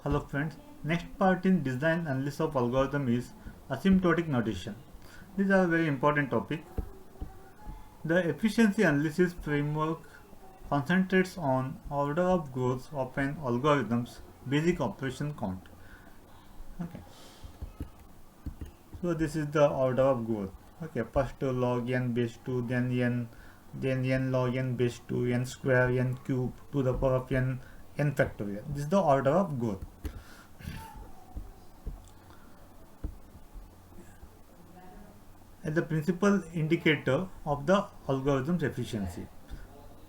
Hello friends, next part in design analysis of algorithm is asymptotic notation. These are a very important topic. The efficiency analysis framework concentrates on order of growth of an algorithm's basic operation count. Okay, so this is the order of growth. Okay, first log n base 2, then n log n base 2, n square, n cube to the power of n factorial. This is the order of growth. As the principal indicator of the algorithm's efficiency.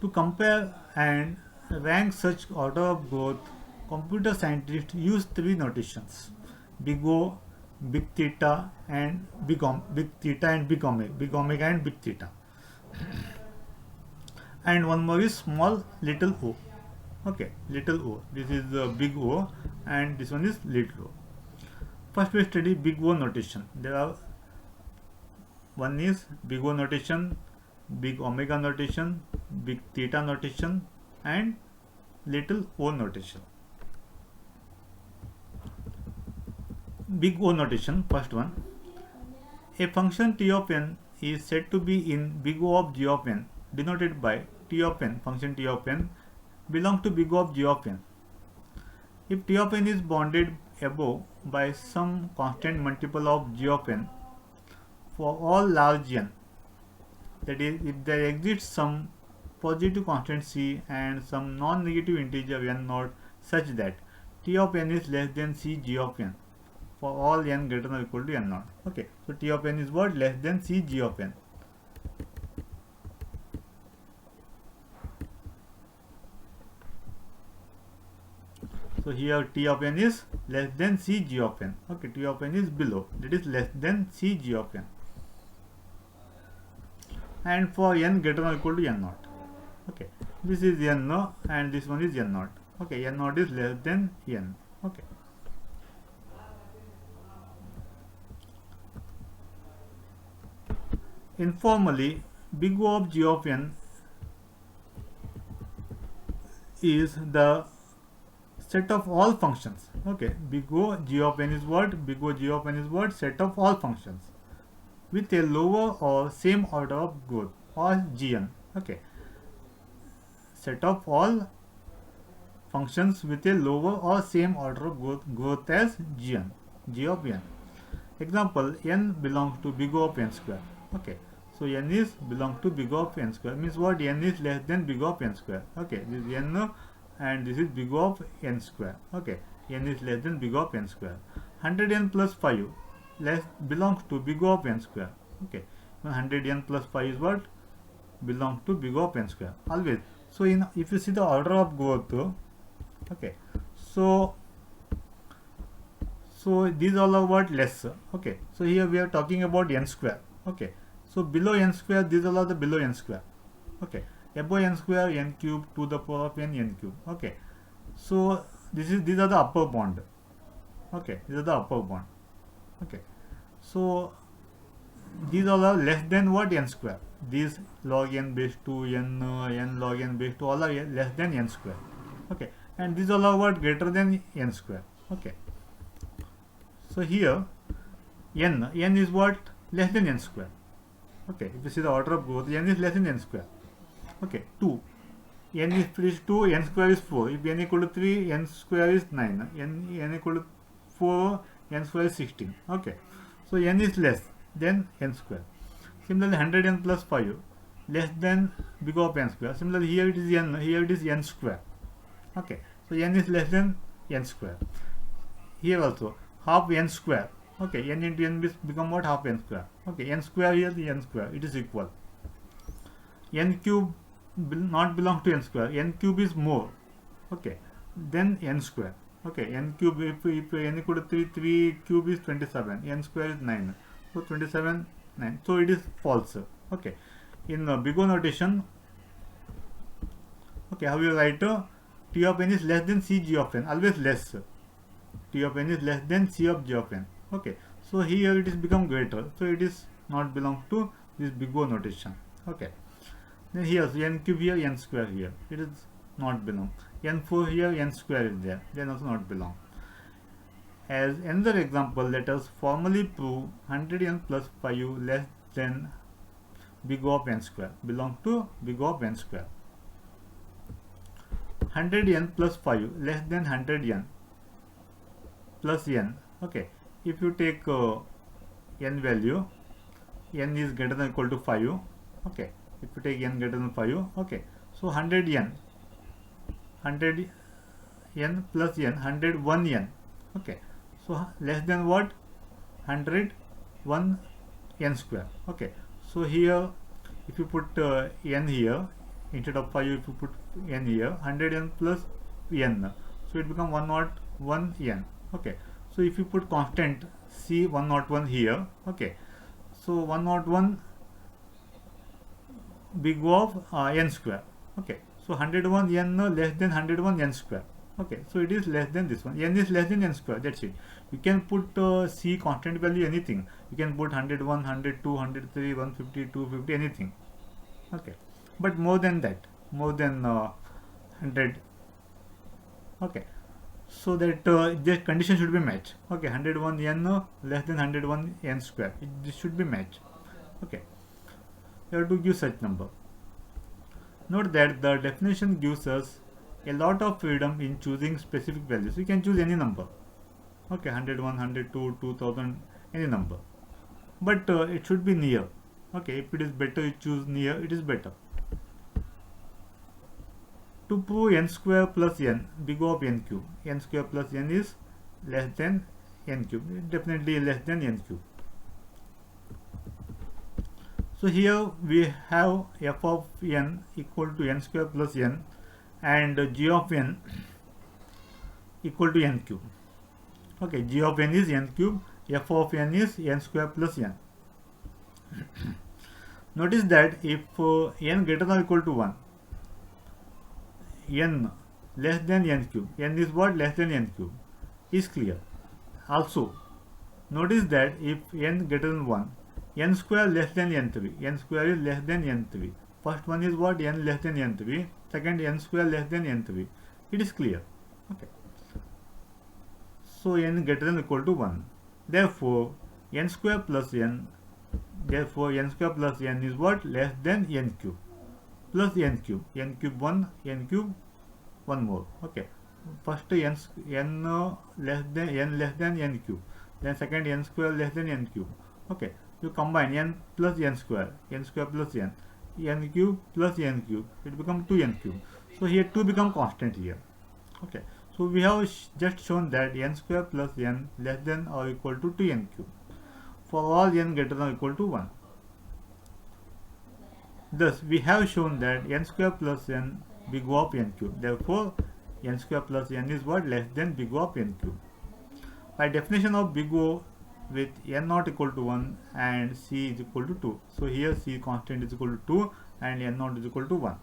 To compare and rank such order of growth, computer scientists use three notations: big O, big theta, and big theta and big omega and big theta. And one more is small little o. Okay, little o. This is the big O, and this one is little o. First we study big O notation. There are one is big O notation, big omega notation, big theta notation, and little o notation. Big O notation, first one. A function t of n is said to be in big O of g of n, denoted by t of n, function t of n, belongs to big O of g of n. If t of n is bounded above by some constant multiple of g of n, for all large n, that is, if there exists some positive constant c and some non-negative integer n naught such that t of n is less than c g of n for all n greater than or equal to n naught. Okay, so t of n is what? Less than c g of n. So here t of n is less than c g of n. Okay, t of n is below, that is less than c g of n. And for n greater than or equal to n naught. Okay, this is n no, and this one is n naught. Okay, n naught is less than n. Okay. Informally, big O of g of n is the set of all functions. Okay, big O g of n is what? Big O g of n is what? Set of all functions with a lower or same order of growth, or gn. Okay, set of all functions with a lower or same order of growth as gn, g of n. Example, n belongs to big O of n square. Okay, so n is belongs to big O of n square, means what? N is less than big O of n square. Okay, this is n and this is big O of n square. Okay, n is less than big O of n square. 100n plus 5 less belongs to big O of n square. Okay, 100n plus 5 is what? Belongs to big O of n square always. So if you see the order of growth, okay, so these all are what? Less. Okay, so here we are talking about n square. Okay, so below n square, these all are the below n square. Okay, above n square, n cube to the power of n cube. Okay, so these are the upper bound. Okay, these are the upper bound. Okay, so these all are less than what? N square. These log n base 2, n log n base 2, all are less than n square. Okay, and these all are what? Greater than n square. Okay, so here n is what? Less than n square. Okay, if you see the order of growth, n is less than n square. Okay, 2. N is 2, n square is 4. If n equal to 3, n square is 9. N equal to 4, n square is 16. Okay, so n is less than n square. Similarly, 100n plus 5 less than big O of n square. Similarly, here it is n, here it is n square. Okay, so n is less than n square. Here also half n square. Okay, n into n become what? Half n square. Okay, n square here, the n square, it is equal. N cube not belong to n square. N cube is more. Okay, then n square. Okay, n cube, if n equal to 3, 3 cube is 27. N square is 9. So 27, 9. So it is false. Okay, in big O notation, okay, how you write? T of n is less than c g of n, always less. T of n is less than c of g of n. Okay, so here it is become greater, so it is not belong to this big O notation. Okay, then here, so n cube here, n square here, it is not belong. N4 here, n square is there, then also not belong. As another example, let us formally prove 100n plus 5 less than big O of n square belong to big O of n square. 100n plus 5 less than 100n plus n. Okay, if you take n value, n is greater than or equal to 5. Okay, if you take n greater than 5, okay, so 100n plus n, 101n. Okay, so less than what? 101 n square. Okay, so here if you put n here instead of 5, if you put n here, 100n plus n, so it becomes 101 n. Okay, so if you put constant c 101 here, okay, so 101 big O of n square. Okay, so 101 n less than 101 n square. Okay, so it is less than this one. N is less than n square. That's it. You can put c constant value anything. You can put 101, 102, 103, 150, 250, anything. Okay, but more than that, more than 100. Okay, so that this condition should be matched. Okay, 101 n less than 101 n square. This should be matched. Okay, you have to give such number. Note that the definition gives us a lot of freedom in choosing specific values. You can choose any number. Okay, 101, 102, 2000, any number. But it should be near. Okay, if it is better, you choose near, it is better. To prove n square plus n, big O of n cube. N square plus n is less than n cube. Definitely less than n cube. So here we have f of n equal to n square plus n and g of n equal to n cube. Okay, g of n is n cube, f of n is n square plus n. Notice that if n greater than or equal to 1, n less than n cube, n is what? Less than n cube, is clear. Also, notice that if n greater than 1, n square less than n3, n square is less than n3. First one is what? N less than n3. Second, n square less than n3. It is clear. Okay. So n greater than or equal to 1. Therefore, n square plus n. Therefore, n square plus n is what? Less than n cube. Plus n cube. N cube 1, n cube 1 more. Okay. First n less than n cube. Then second n square less than n cube. Okay. You combine n plus n square plus n cube plus n cube, it becomes 2n cube. So here 2 become constant here. Okay, so we have just shown that n square plus n less than or equal to 2n cube for all n greater than or equal to 1. Thus we have shown that n square plus n big O of n cube. Therefore n square plus n is what? Less than big O of n cube. By definition of big O with n not equal to 1 and c is equal to 2. So here c constant is equal to 2 and n not is equal to 1.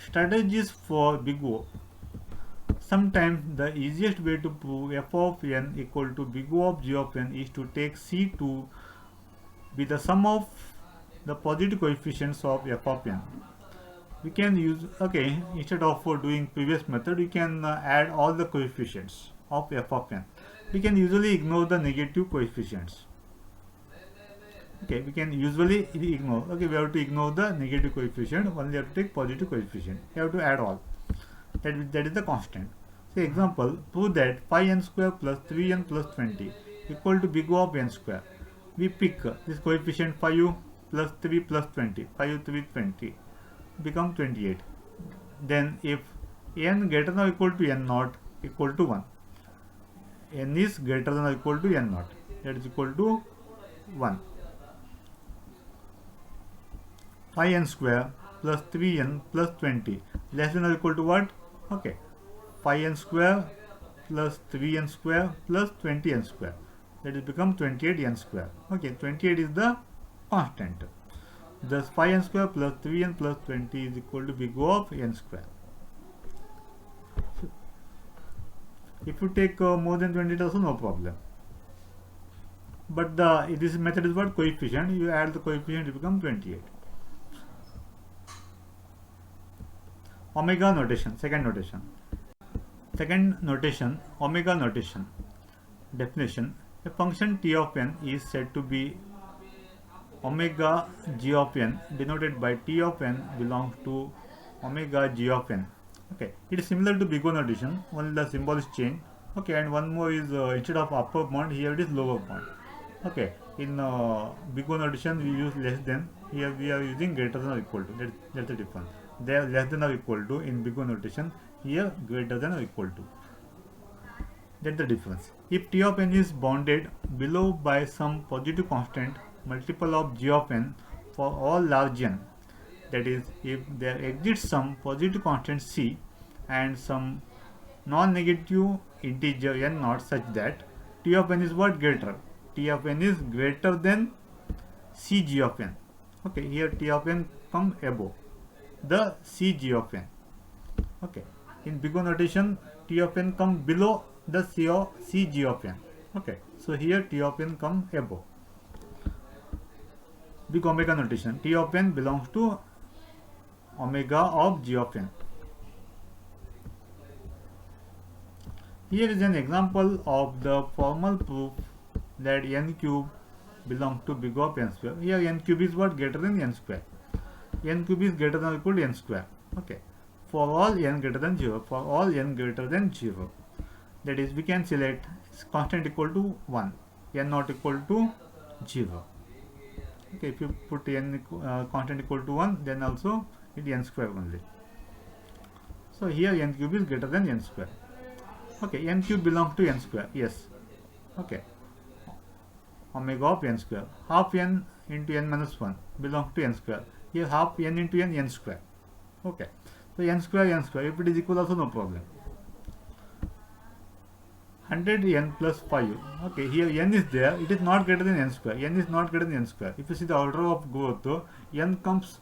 Strategies for big O. Sometimes the easiest way to prove f of n equal to big O of g of n is to take c to be the sum of the positive coefficients of f of n. We can use, okay, instead of doing previous method, we can add all the coefficients of f of n. We can usually ignore the negative coefficients. Okay, we can usually ignore. Okay, we have to ignore the negative coefficient. Only have to take positive coefficient. You have to add all. That is the constant. So example, prove that 5n square plus 3n plus 20 equal to big O of n square. We pick this coefficient 5 plus 3 plus 20. 5, 3, 20 become 28. Then if n greater than or equal to n naught equal to 1, n is greater than or equal to n naught, that is equal to 1. 5n square plus 3n plus 20 less than or equal to what? Okay, 5n square plus 3n square plus 20n square, that is become 28n square. Okay, 28 is the constant. Thus 5n square plus 3n plus 20 is equal to big O of n square. If you take more than 20 also, no problem. But this method is what? Coefficient. You add the coefficient, it becomes 28. Omega notation, second notation. Second notation, omega notation. Definition: a function t of n is said to be omega g of n, denoted by t of n belongs to omega g of n. Okay, it is similar to big O notation, only the symbol is changed. Okay, and one more is instead of upper bound, here it is lower bound. Okay, in big O notation we use less than, here we are using greater than or equal to. That's the difference. They are less than or equal to in big O notation, here greater than or equal to. That's the difference. If t of n is bounded below by some positive constant multiple of g of n for all large n, that is, if there exists some positive constant c and some non-negative integer n naught such that t of n is what? Greater. T of n is greater than c g of n. Okay, here t of n come above the c g of n. Okay, in big O notation t of n come below the c g of n. Okay, so here t of n come above. Big omega notation, t of n belongs to omega of g of n. Here is an example of the formal proof that n cube belongs to big O of n square. Here n cube is what? Greater than n square. N cube is greater than or equal to n square. Okay, for all n greater than 0, for all n greater than 0. That is, we can select constant equal to 1, n not equal to 0. Okay, if you put n constant equal to 1, then also it n square only. So here n cube is greater than n square. Okay, n cube belongs to n square. Yes. Okay, omega of n square. Half n into n minus 1 belongs to n square. Here half n into n square. Okay, so n square. If it is equal, also no problem. 100 n plus 5. Okay, here n is there, it is not greater than n square. N is not greater than n square. If you see the order of growth, n comes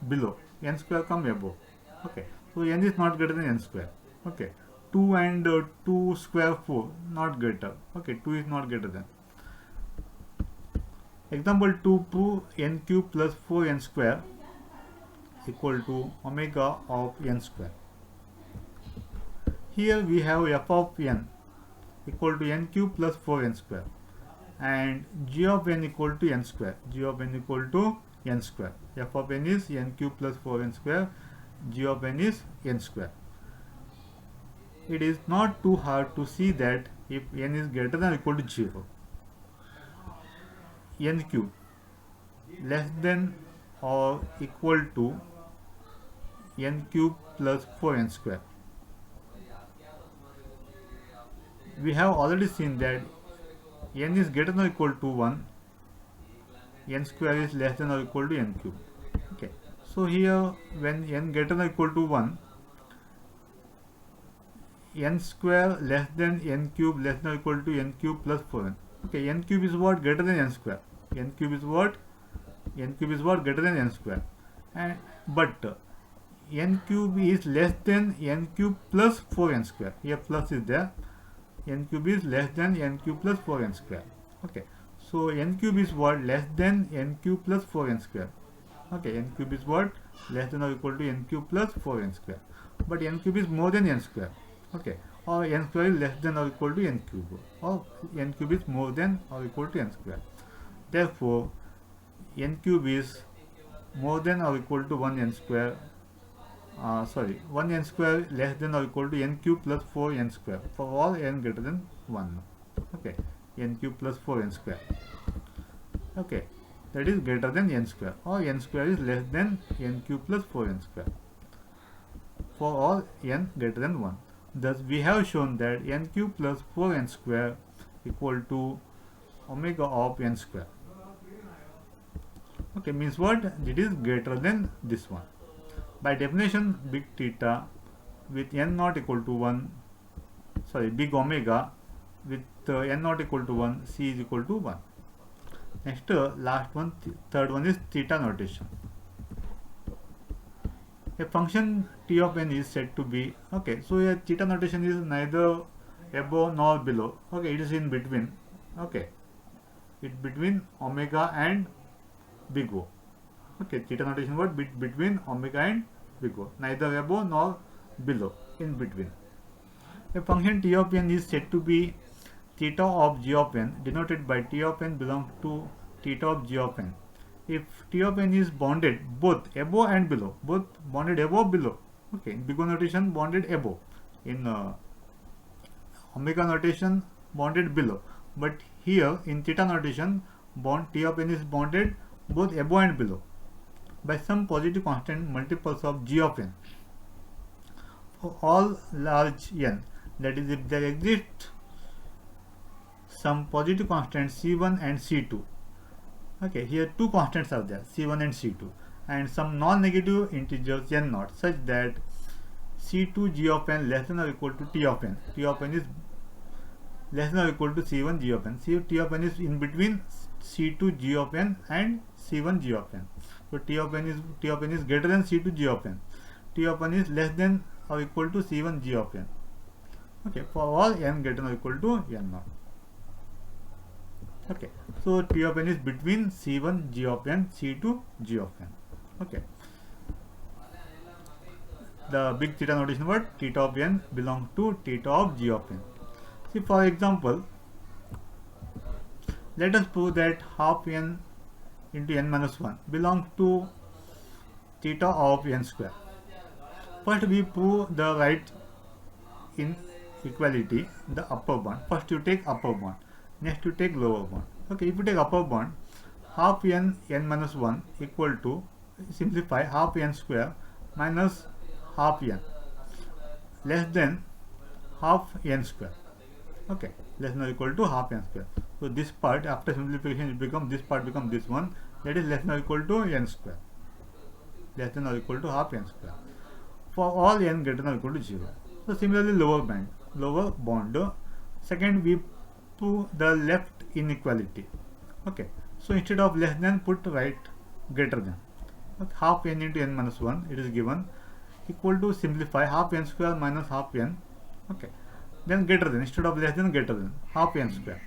below, n square come above. Okay, so n is not greater than n square. Okay, 2 and 2 square 4, not greater. Okay, 2 is not greater than. Example 2, prove n cube plus 4n square equal to omega of n square. Here we have f of n equal to n cube plus 4n square and g of n equal to n square. G of n equal to n square. F of n is n cube plus 4n square. G of n is n square. It is not too hard to see that if n is greater than or equal to 0, n cube less than or equal to n cube plus 4n square. We have already seen that n is greater than or equal to 1, n square is less than or equal to n cube. Okay, so here when n greater than or equal to 1, n square less than n cube less than or equal to n cube plus 4n. Okay, n cube is what? Greater than n square. N cube is what? N cube is what? Greater than n square. And but n cube is less than n cube plus 4n square. Here plus is there. N cube is less than n cube plus 4n square. Okay, so n cube is what? Less than n cube plus 4n square. Okay, n cube is what? Less than or equal to n cube plus 4n square. But n cube is more than n square. Okay, or n square is less than or equal to n cube, or n cube is more than or equal to n square. Therefore, n cube is more than or equal to 1n square. 1n square less than or equal to n cube plus 4n square for all n greater than 1. Okay, n cube plus 4n square. Okay, that is greater than n square, or n square is less than n cube plus 4n square for all n greater than 1. Thus, we have shown that n cube plus 4n square equal to omega of n square. Okay, means what? It is greater than this one. By definition, big theta with n not equal to 1, big omega with n not equal to 1, c is equal to 1. Next, last one, third one is theta notation. A function t of n is said to be, okay, so here theta notation is neither above nor below. Okay, it is in between. Okay, it's between omega and big O. Okay, theta notation what? Between omega and big O, neither above nor below, in between. A function t of n is said to be theta of g of n, denoted by t of n belongs to theta of g of n. If t of n is bounded both above and below, both bounded above below, okay, in big O notation bounded above, in omega notation bounded below, but here in theta notation t of n is bounded both above and below by some positive constant multiples of g of n for all large n. That is, if there exists some positive constants c1 and c2, okay, here two constants are there, c1 and c2, and some non-negative integers n naught, such that c2 g of n less than or equal to t of n. T of n is less than or equal to c1 g of n. T of n is in between c2 g of n and c1 g of n. So t of n is greater than c2 g of n. T of n is less than or equal to c1 g of n. Okay, for all n greater than or equal to n naught. Okay, so t of n is between c1 g of n, c2 g of n. Okay, the big theta notation word theta of n belongs to theta of g of n. See, for example, let us prove that half n into n minus 1 belongs to theta of n square. First we prove the right inequality, the upper bound. First you take upper bound, next you take lower bound. Okay, if you take upper bound, half n minus 1 equal to, simplify, half n square minus half n less than half n square. Okay, less than or equal to half n square. So this part, after simplification, it becomes, this part becomes this one, that is less than or equal to n square, less than or equal to half n square for all n greater than or equal to 0. So similarly lower bound. Second we prove the left inequality. Okay, so instead of less than, put right greater than. Okay, half n into n minus 1, it is given, equal to, simplify, half n square minus half n. Okay, then greater than, instead of less than, greater than, half n square.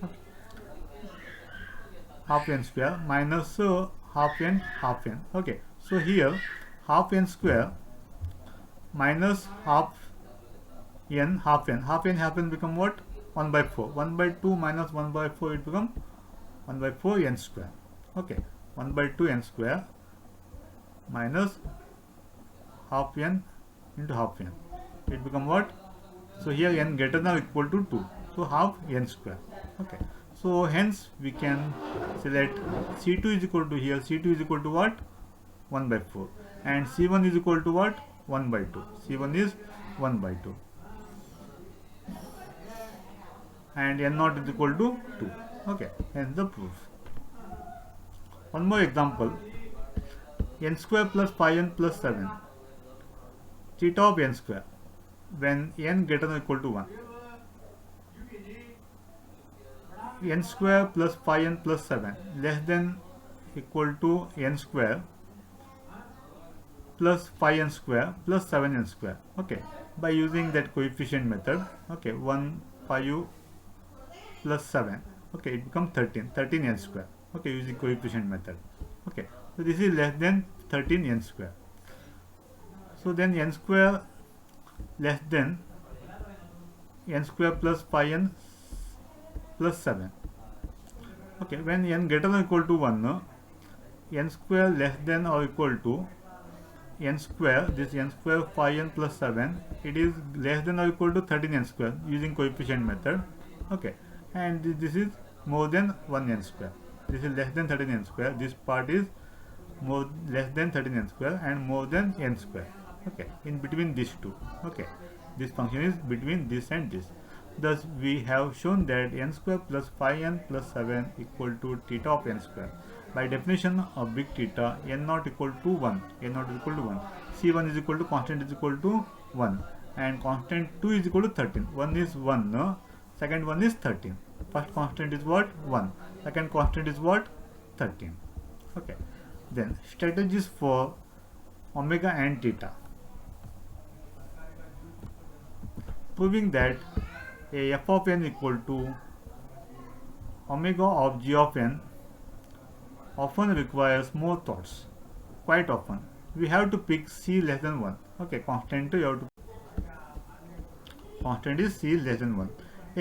Okay. Half n square minus half n. Okay, so here half n square minus half n become what? 1 by 4. 1 by 2 minus 1 by 4, it become 1 by 4 n square. Okay, 1 by 2 n square minus half n into half n, it become what? So here n greater than or equal to 2, so half n square. Okay, so hence we can select c2 is equal to, here c2 is equal to what? 1 by 4, and c1 is equal to what? 1 by 2. c1 is 1 by 2, and n naught is equal to 2. Okay, hence the proof. One more example, n square plus 5n plus 7, theta of n square when n greater than or equal to 1. N square plus 5n plus 7 less than equal to n square plus 5n square plus 7n square. Okay, by using that coefficient method. Okay, 1 5 plus 7, okay, it becomes 13n square. Okay, using coefficient method. Okay, so this is less than 13n square. So then n square less than n square plus 5n plus 7. Okay, when n greater than or equal to 1, n square less than or equal to n square, this n square 5n plus 7, it is less than or equal to 13n square using coefficient method. Okay, and this is more than 1n square. This is less than 13n square. This part is more less than 13n square and more than n square. Okay, in between these two. Okay, this function is between this and this. Thus we have shown that n square plus 5n plus 7 equal to theta of n square. By definition of big theta, n naught equal to 1, n naught is equal to 1, c1 is equal to, constant is equal to 1, and constant 2 is equal to 13. 1 is 1, no? Second one is 13. First constant is what? 1. Second constant is what? 13. Okay. Then strategies for omega and theta. Proving that a f of n equal to omega of g of n often requires more thoughts. Quite often. We have to pick c less than 1. Okay, constant you have to. constant is c is less than 1.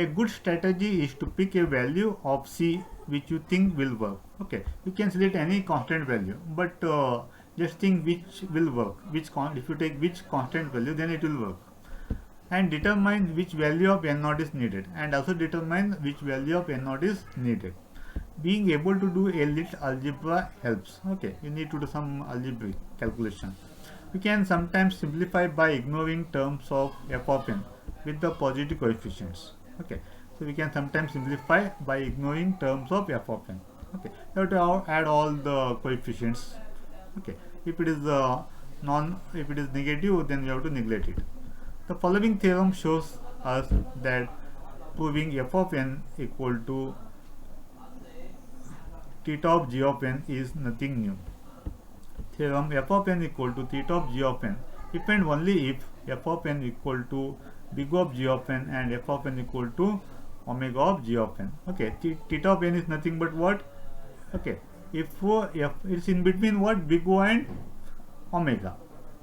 A good strategy is to pick a value of c which you think will work. Okay, you can select any constant value, but just think which will work. If you take which constant value, then it will work. And determine which value of n naught is needed, and also determine which value of n naught is needed. Being able to do a little algebra helps. Okay, you need to do some algebraic calculation. We can sometimes simplify by ignoring terms of f of n with the positive coefficients. Okay, so we can sometimes simplify by ignoring terms of f of n. Okay, you have to add all the coefficients. Okay, if it is if it is negative, then we have to neglect it. The following theorem shows us that proving f of n equal to theta of g of n is nothing new. Theorem f of n equal to theta of g of n if and only if f of n equal to big O of g of n and f of n equal to omega of g of n. Okay, theta of n is nothing but what? Okay, if it's in between what? Big O and omega.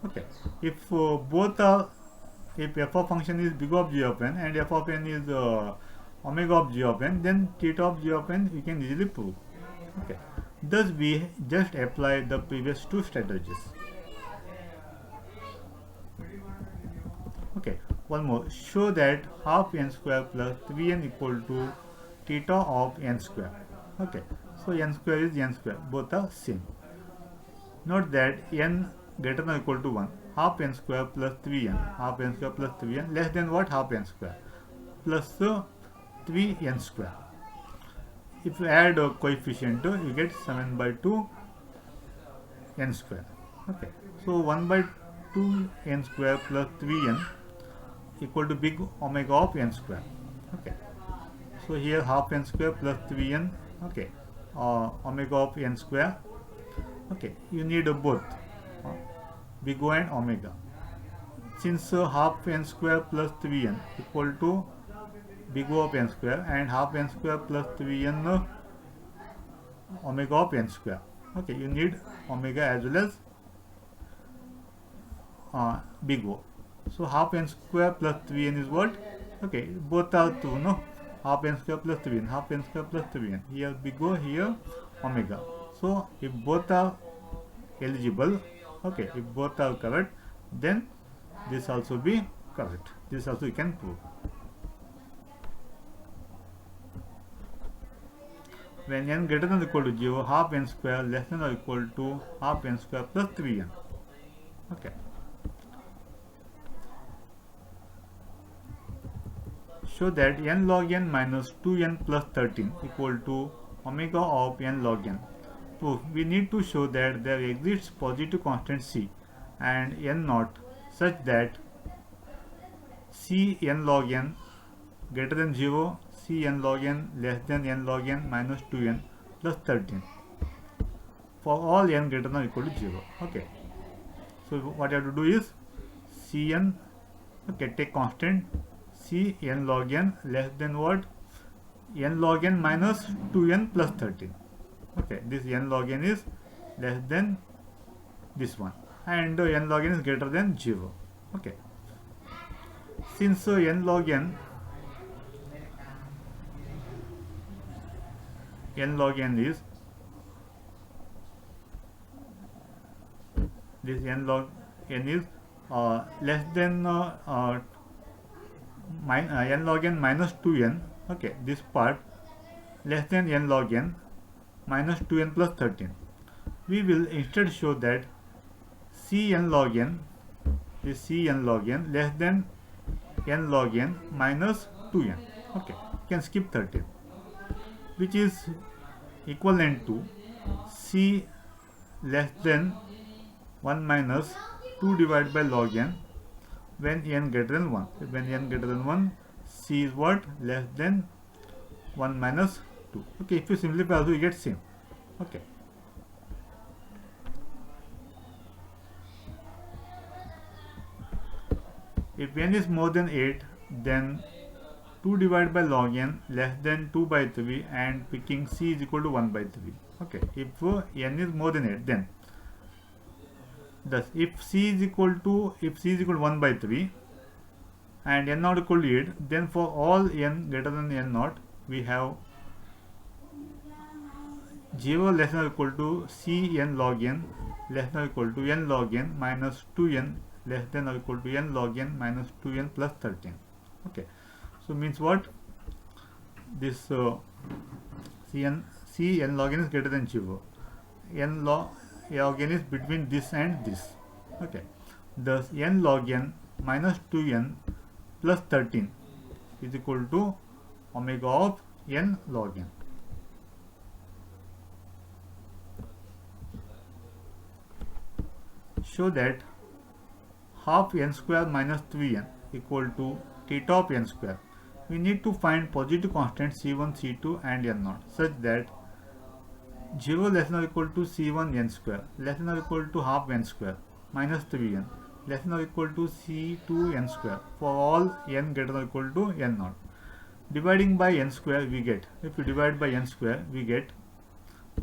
Okay, if both are, if f of function is big O of g of n and f of n is omega of g of n, then theta of g of n we can easily prove. Okay, thus we just apply the previous two strategies. Okay, one more. Show that half n square plus 3n equal to theta of n square. Okay, so n square is n square, both are same. Note that n greater than or equal to 1, half n square plus 3n, half n square plus 3n less than what? Half n square plus 3n square. If you add a coefficient, you get 7 by 2 n square. Okay, so 1 by 2 n square plus 3n equal to big omega of n square. Okay, so here half n square plus 3n. Okay, omega of n square. Okay, you need both big O and omega. Since half n square plus 3n equal to big O of n square and half n square plus 3n omega of n square. Okay, you need omega as well as big O. So half n square plus 3n is what? Okay, both are true, no? Half n square plus 3n, half n square plus 3n. Here big O, here omega. So if both are eligible, okay, if both are correct, then this also be correct. This also you can prove. When n greater than or equal to 0, half n square less than or equal to half n square plus 3n. Okay. Show that n log n minus 2n plus 13 equal to omega of n log n. Proof. We need to show that there exists positive constant c and n naught such that c n log n greater than 0, c n log n less than n log n minus 2n plus 13 for all n greater than or equal to 0. Okay, so what you have to do is cn, okay, take constant c n log n less than what? N log n minus 2n plus 13. Okay, this n log n is less than this one and n log n is greater than 0. Okay, since n log n is this n log n is less than n log n minus 2n. Okay, this part less than n log n minus 2n plus 13. We will instead show that cn log n is cn log n less than n log n minus 2n. Okay, you can skip 13, which is equivalent to c less than 1 minus 2 divided by log n when n greater than 1. When n greater than 1, c is what? Less than 1 minus 2. Okay, if you simplify also you get same. Okay. If n is more than 8, then 2 divided by log n less than 2 by 3 and picking c is equal to 1 by 3. Okay, if n is more than 8, then thus if c is equal to 1 by 3, and n naught equal to 8, then for all n greater than n naught, we have 0 less than or equal to c n log n less than or equal to n log n minus 2n less than or equal to n log n minus 2n plus 13. Okay, so means what? This c n log n is greater than 0. N log n is between this and this. Okay, thus n log n minus 2n plus 13 is equal to omega of n log n. Show that half n square minus 3n equal to theta of n square. We need to find positive constants c1, c2 and n0 such that 0 less than or equal to c1 n square less than or equal to half n square minus 3n less than or equal to c2 n square for all n greater than or equal to n0. Dividing by n square we get, if you divide by n square we get,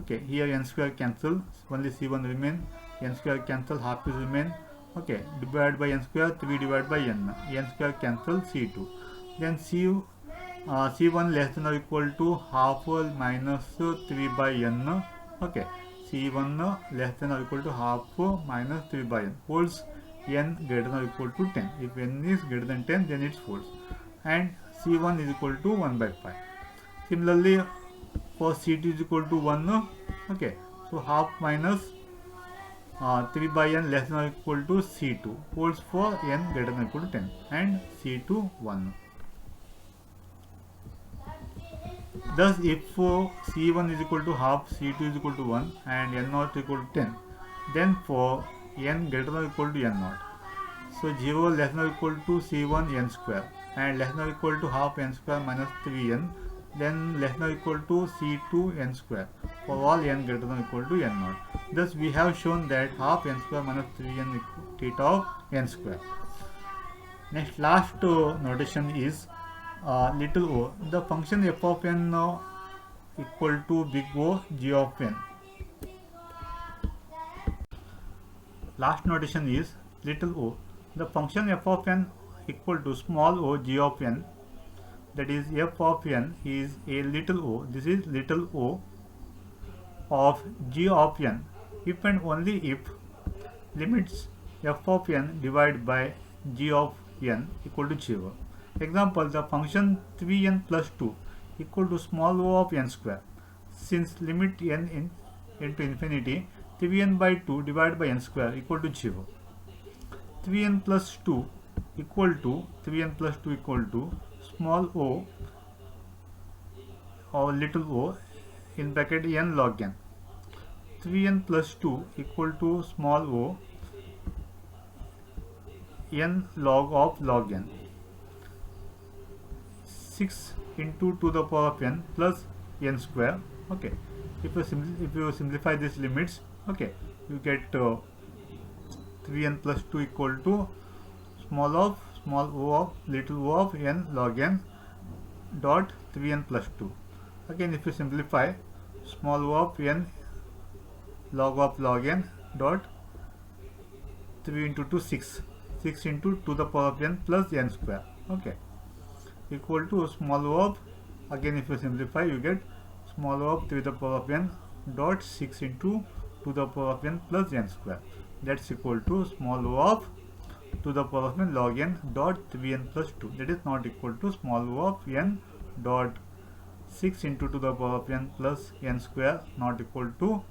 okay, here n square cancel, only c1 remain, n square cancel, half is remain. Okay, divide by n square, 3 divided by n square cancel, c2, then c1 less than or equal to half minus 3 by n. Okay, c1 less than or equal to half minus 3 by n holds n greater than or equal to 10. If n is greater than 10, then it's false, and c1 is equal to 1 by 5. Similarly, for c2 is equal to 1. Okay, so half minus 3 by n less than or equal to c2 holds for n greater than or equal to 10, and c2 1. Thus, if c1 is equal to half, c2 is equal to 1 and n0 is equal to 10, then for n greater than or equal to n0, so 0 less than or equal to c1 n square and less than or equal to half n square minus 3n, then less than or equal to c2 n square for all n greater than or equal to n0. Thus, we have shown that half n square minus 3n equal theta of n square. Next, last notation is little o. The function f of n equal to big O g of n. Last notation is little o. The function f of n equal to small o g of n, that is f of n is a little o, this is little o of g of n if and only if limits f of n divided by g of n equal to 0. Example, the function 3n plus 2 equal to small o of n square. Since limit n into infinity, 3n by 2 divided by n square equal to 0. 3n plus 2 equal to small o or little o in bracket n log n. 3n plus 2 equal to small o n log of log n. 6 into 2 to the power of n plus n square. Okay, if you simplify these limits, okay, you get 3n plus 2 equal to small o of little o of n log n dot 3n plus 2. Again, if you simplify, small o of n log of log n dot 3 into 2 6 into 2 to the power of n plus n square. Okay, equal to small o of, again if you simplify, you get small o of 3 to the power of n dot 6 into 2 to the power of n plus n square. That's equal to small o of 2 to the power of n log n dot 3n plus 2. That is not equal to small o of n dot 6 into 2 to the power of n plus n square, not equal to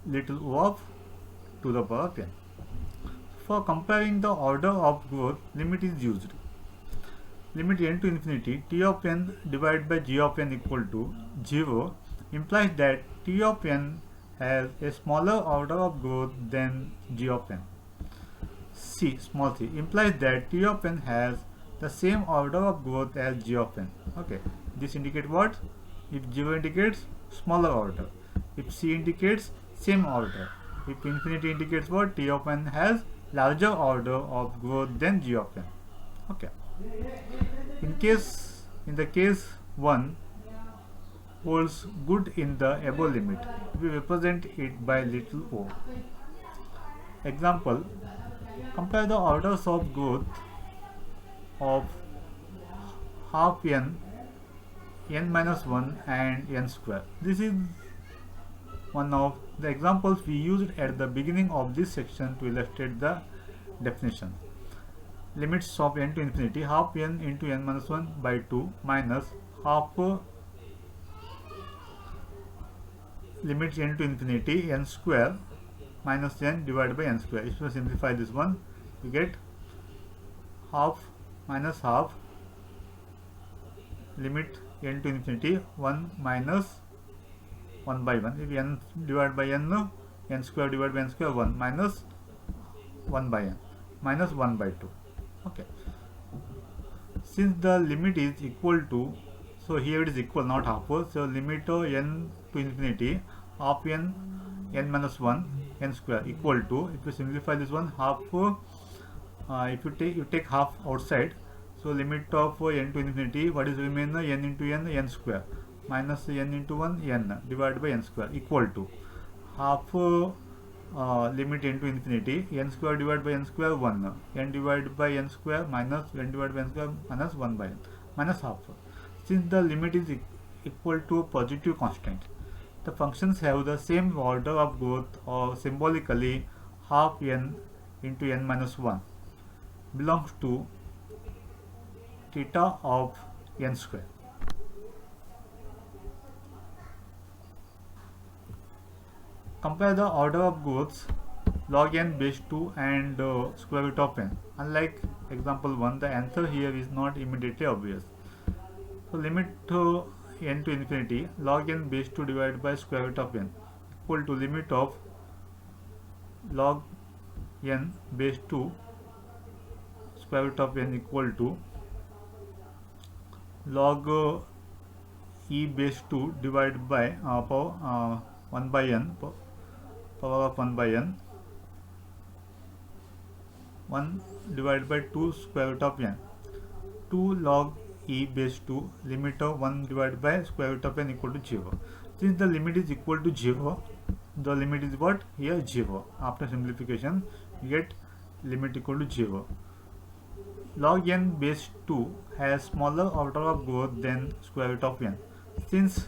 little o of 2 to the power of n. For comparing the order of growth, limit is used. Limit n to infinity t of n divided by g of n equal to 0 implies that t of n has a smaller order of growth than g of n. C, small c, implies that t of n has the same order of growth as g of n. Okay, this indicates what? If 0 indicates smaller order, if c indicates same order, if infinity indicates what? T of n has larger order of growth than g of n. Okay, in the case 1 holds good in the above limit, we represent it by little o. Example, compare the orders of growth of half n, n minus 1 and n square. This is one of the examples we used at the beginning of this section to illustrate the definition. Limits of n to infinity, half n into n minus 1 by 2 minus half limits n to infinity n square minus n divided by n square. If you simplify this one, you get half minus half limit n to infinity 1 minus 1 by 1. If n divided by n, n square divided by n square 1 minus 1 by n minus 1 by 2. Okay. Since the limit is equal to, so here it is equal, not half. So limit n to infinity half n minus 1 n square equal to, if you simplify this one, half if you take half outside, so limit of n to infinity, what is remain, n into n square minus n into 1 n divided by n square equal to half limit n to infinity n square divided by n square 1, n divided by n square minus n divided by n square minus 1 by n minus half. Since the limit is equal to a positive constant, the functions have the same order of growth, or symbolically half n into n minus 1 belongs to theta of n square. Compare the order of growths log n base 2 and square root of n. Unlike example 1, the answer here is not immediately obvious. So limit n to infinity log n base 2 divided by square root of n equal to limit of log n base 2 square root of n equal to log e base 2 divided by power 1 by n, power of 1 by n, 1 divided by 2 square root of n, 2 log e base 2 limit of 1 divided by square root of n equal to 0. Since the limit is equal to 0, the limit is what? Here 0. After simplification, you get limit equal to 0. Log n base 2 has smaller order of growth than square root of n. Since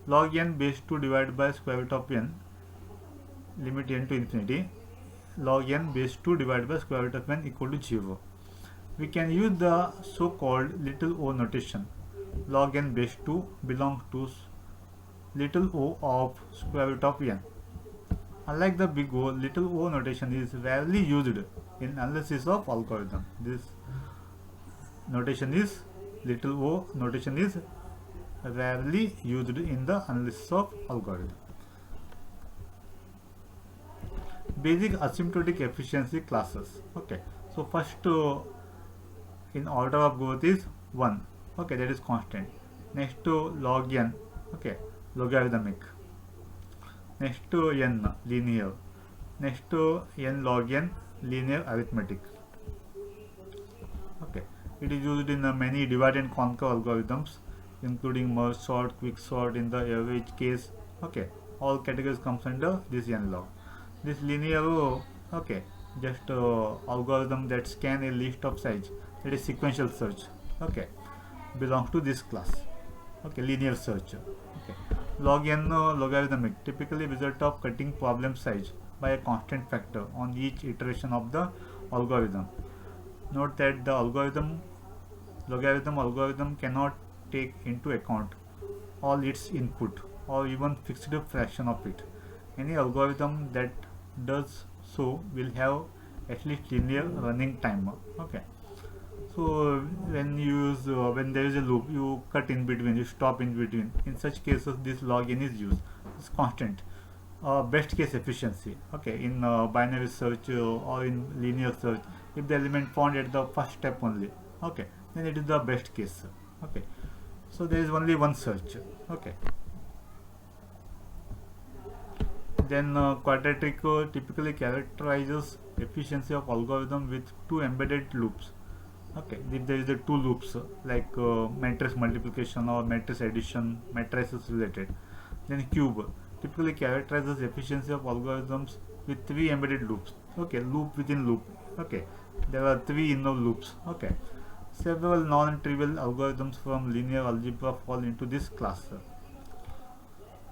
log n base 2 divided by square root of n, limit n to infinity, log n base 2 divided by square root of n equal to 0. We can use the so-called little o notation. Log n base 2 belongs to little o of square root of n. Unlike the big O, little o notation is rarely used in analysis of algorithm. This notation is, little o notation is rarely used in the analysis of algorithm. Basic asymptotic efficiency classes. Okay, so first in order of growth is 1. Okay, that is constant. Next to log n, okay, logarithmic. Next to n, linear. Next to n log n, linear arithmetic. Okay, it is used in many divide and conquer algorithms, including merge sort, quick sort in the average case. Okay, all categories comes under this n log. This linear, okay, just algorithm that scan a list of size, that is sequential search. Okay, belongs to this class. Okay, linear search. Okay, log n logarithmic, typically result of cutting problem size by a constant factor on each iteration of the algorithm. Note that the logarithm algorithm cannot take into account all its input or even fixed fraction of it. Any algorithm that does so will have at least linear running time. Okay, so when you use when there is a loop, you cut in between, you stop in between. In such cases, this log n is used. It's constant. Best case efficiency. Okay, in binary search or in linear search, if the element found at the first step only, okay, then it is the best case. Okay, so there is only one search. Okay, then quadratic typically characterizes efficiency of algorithm with two embedded loops. Okay, if there is the two loops like matrix multiplication or matrix addition, matrices related. Then cube typically characterizes efficiency of algorithms with three embedded loops. Okay, loop within loop. Okay, there are three inner loops. Okay, Several non-trivial algorithms from linear algebra fall into this class.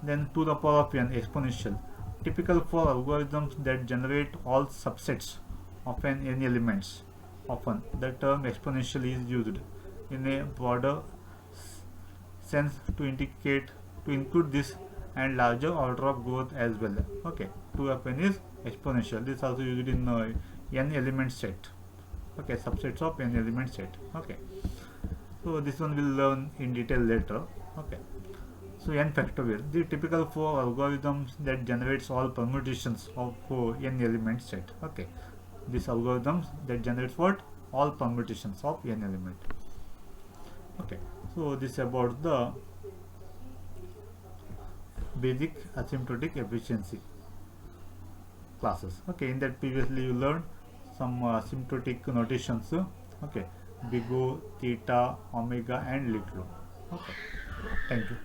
Then 2 the power of n, exponential, typical for algorithms that generate all subsets of an n elements. Often the term exponential is used in a broader sense to include this and larger order of growth as well. Okay, 2 of n is exponential. This also used in n element set. Okay, subsets of n element set. Okay, so this one we'll learn in detail later. Okay, so n factorial, the typical for algorithms that generates all permutations of n element set. Okay, these algorithms that generates what? All permutations of n element. Okay, so this is about the basic asymptotic efficiency classes. Okay, in that previously you learned some asymptotic notations. Okay, big O, theta, omega and little o. Okay, thank you.